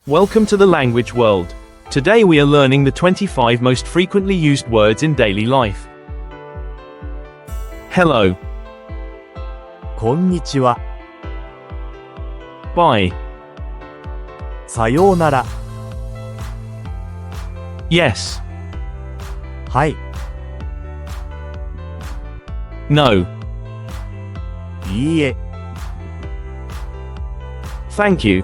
Welcome to the language world. Today we are learning the 25 most frequently used words in daily life. Hello, こんにちは。 bye, さようなら。 yes, はい。 no, いいえ。 thank you,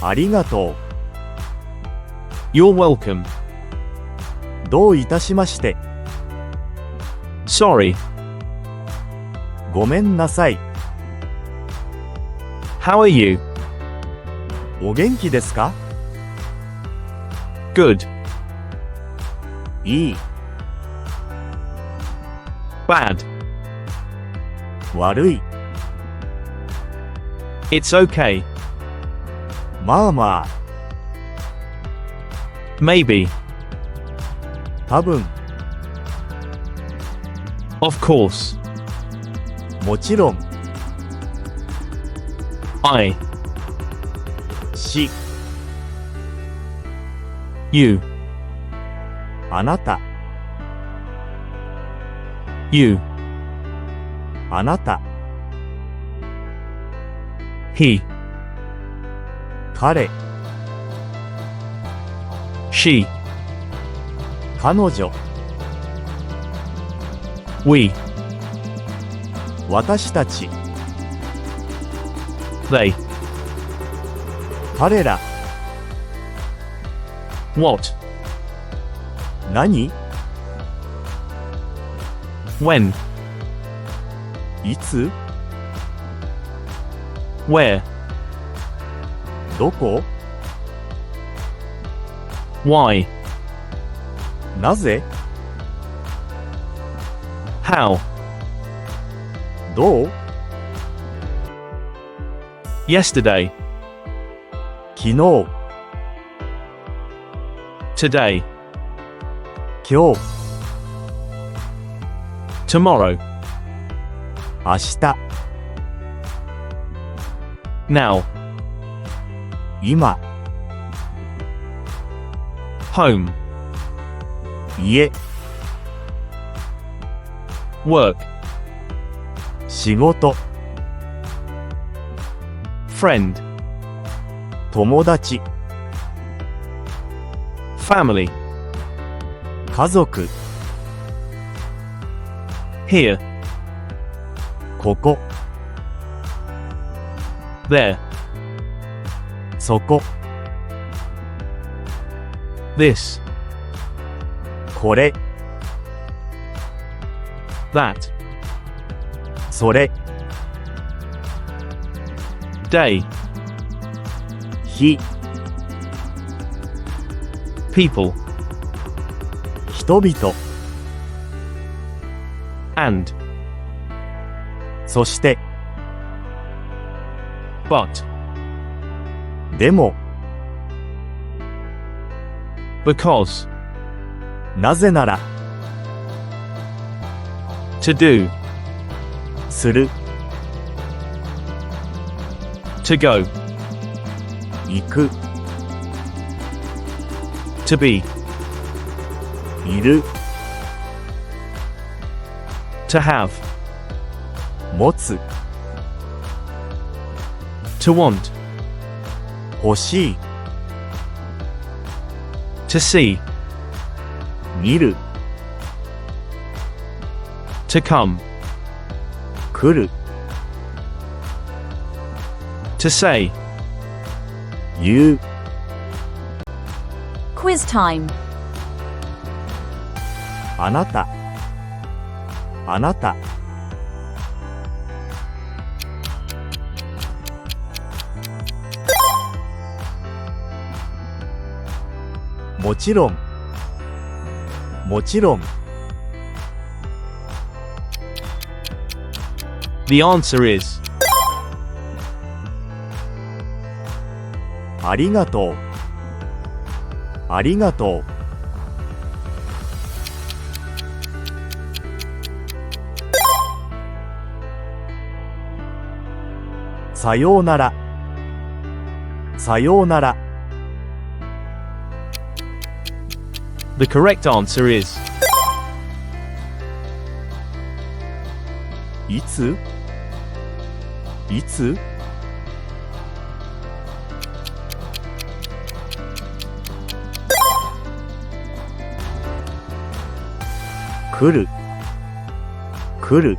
ありがと you're welcome, う。どういたしまして。 sorry, ごめんなさい。 how are you, お元気ですか？ good, いい。 bad, 悪い。 it's okay, まあまあ。 maybe, 多分。 of course, もちろん。 I, し。 you, あなた。 you, あなた。 he, 彼。 she, 彼女。 we, 私たち。 they, 彼ら。 what, 何？ when, いつ？ where, どこ？ why, なぜ？ how, どう？ yesterday, 昨日。 today, 今日。 tomorrow, 明日。 now, 今。 home, 家。 work, 仕事。 friend, 友達。 family, 家族。 here, ここ。 there, そこ。 this, これ。 that, それ。 day, 日。 people, 人々。 and, そして。 but, でも。 because, なぜなら。 to do, する。 to go, 行く。 to be, いる。 to have, 持つ。 to want, 欲しい。 to see, 見る。 to come, 来る。 to say, 言う。 Quiz time. あなた。あなた。もちろん。もちろん。 the answer is, ありがとう。ありがとう。さようなら。さようなら。The correct answer is いついつ来る来る。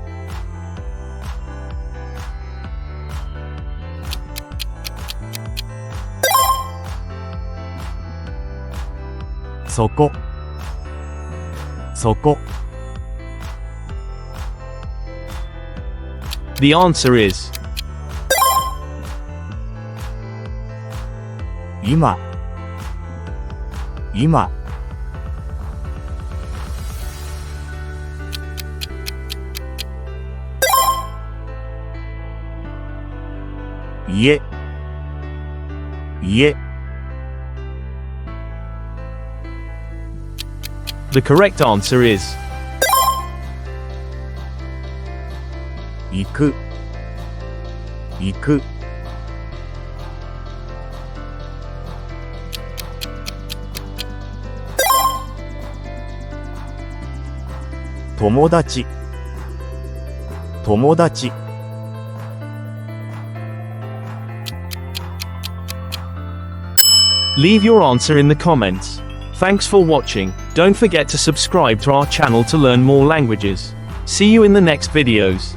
そこそこ。The answer is 今今。家家。The correct answer is 行く行く。友達友達。Leave your answer in the comments. Thanks for watching. Don't forget to subscribe to our channel to learn more languages. See you in the next videos.